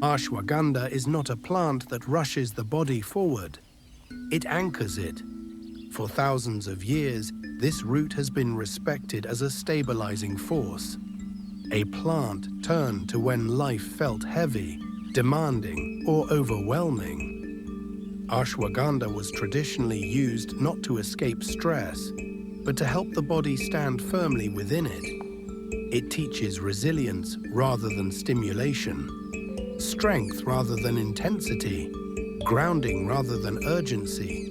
Ashwagandha is not a plant that rushes the body forward. It anchors it. For thousands of years, this root has been respected as a stabilizing force. A plant turned to when life felt heavy, demanding, or overwhelming. Ashwagandha was traditionally used not to escape stress, but to help the body stand firmly within it. It teaches resilience rather than stimulation, strength rather than intensity, grounding rather than urgency.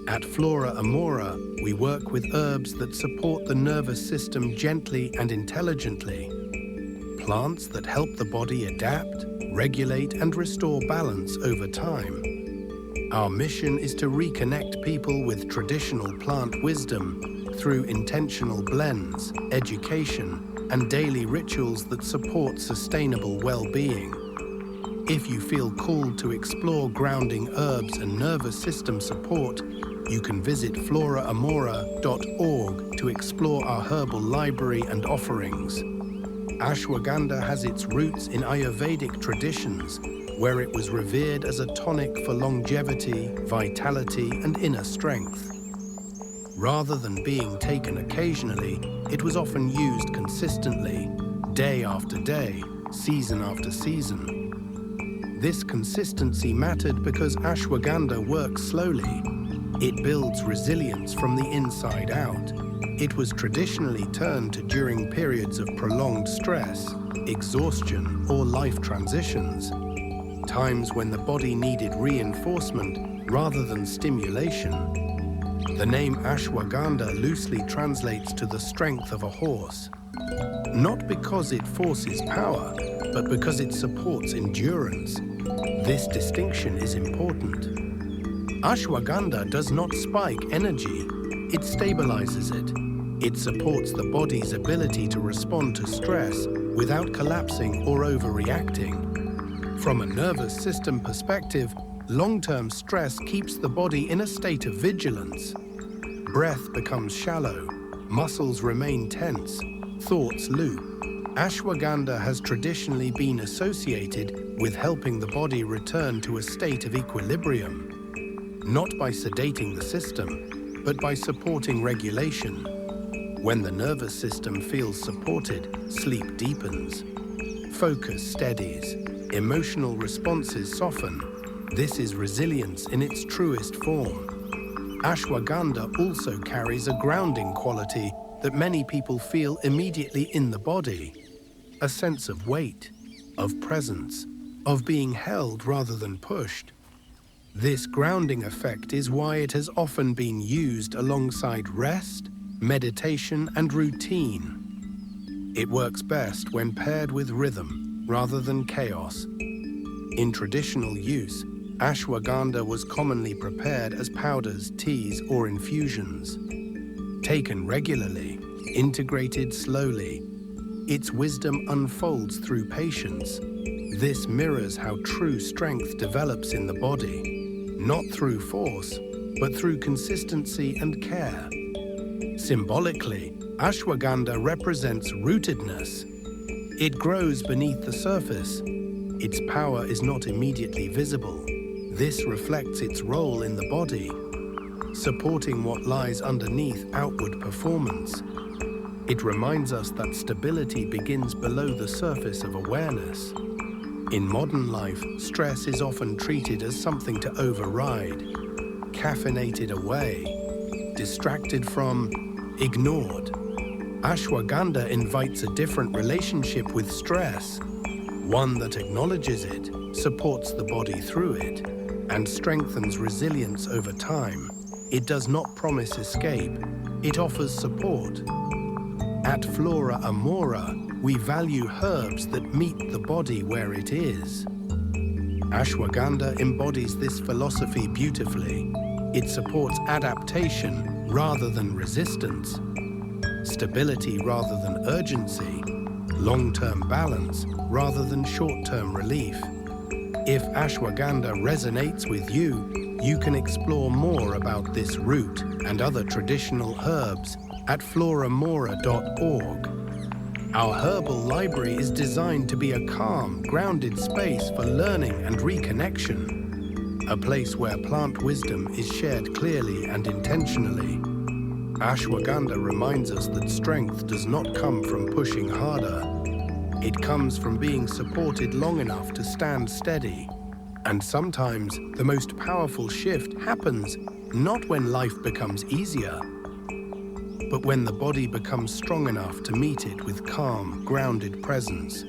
At Flora Amora, we work with herbs that support the nervous system gently and intelligently. Plants that help the body adapt, regulate, and restore balance over time. Our mission is to reconnect people with traditional plant wisdom through intentional blends, education, and daily rituals that support sustainable well-being. If you feel called to explore grounding herbs and nervous system support, you can visit floraamora.org to explore our herbal library and offerings. Ashwagandha has its roots in Ayurvedic traditions, where it was revered as a tonic for longevity, vitality, and inner strength. Rather than being taken occasionally, it was often used consistently, day after day, season after season. This consistency mattered because ashwagandha works slowly. It builds resilience from the inside out. It was traditionally turned to during periods of prolonged stress, exhaustion, or life transitions, times when the body needed reinforcement rather than stimulation. The name ashwagandha loosely translates to the strength of a horse, not because it forces power, but because it supports endurance. This distinction is important. Ashwagandha does not spike energy, it stabilizes it. It supports the body's ability to respond to stress without collapsing or overreacting. From a nervous system perspective, long-term stress keeps the body in a state of vigilance. Breath becomes shallow, muscles remain tense, thoughts loop. Ashwagandha has traditionally been associated with helping the body return to a state of equilibrium, not by sedating the system, but by supporting regulation. When the nervous system feels supported, sleep deepens, focus steadies, emotional responses soften. This is resilience in its truest form. Ashwagandha also carries a grounding quality that many people feel immediately in the body. A sense of weight, of presence, of being held rather than pushed. This grounding effect is why it has often been used alongside rest, meditation, and routine. It works best when paired with rhythm rather than chaos. In traditional use, ashwagandha was commonly prepared as powders, teas, or infusions. Taken regularly, integrated slowly, its wisdom unfolds through patience. This mirrors how true strength develops in the body, not through force, but through consistency and care. Symbolically, ashwagandha represents rootedness. It grows beneath the surface. Its power is not immediately visible. This reflects its role in the body, supporting what lies underneath outward performance. It reminds us that stability begins below the surface of awareness. In modern life, stress is often treated as something to override, caffeinated away, distracted from, ignored. Ashwagandha invites a different relationship with stress, one that acknowledges it, supports the body through it, and strengthens resilience over time. It does not promise escape, it offers support. At Flora Amora, we value herbs that meet the body where it is. Ashwagandha embodies this philosophy beautifully. It supports adaptation rather than resistance, stability rather than urgency, long-term balance rather than short-term relief. If ashwagandha resonates with you, you can explore more about this root and other traditional herbs at floramora.org. Our herbal library is designed to be a calm, grounded space for learning and reconnection, a place where plant wisdom is shared clearly and intentionally. Ashwagandha reminds us that strength does not come from pushing harder. It comes from being supported long enough to stand steady. And sometimes the most powerful shift happens not when life becomes easier, but when the body becomes strong enough to meet it with calm, grounded presence.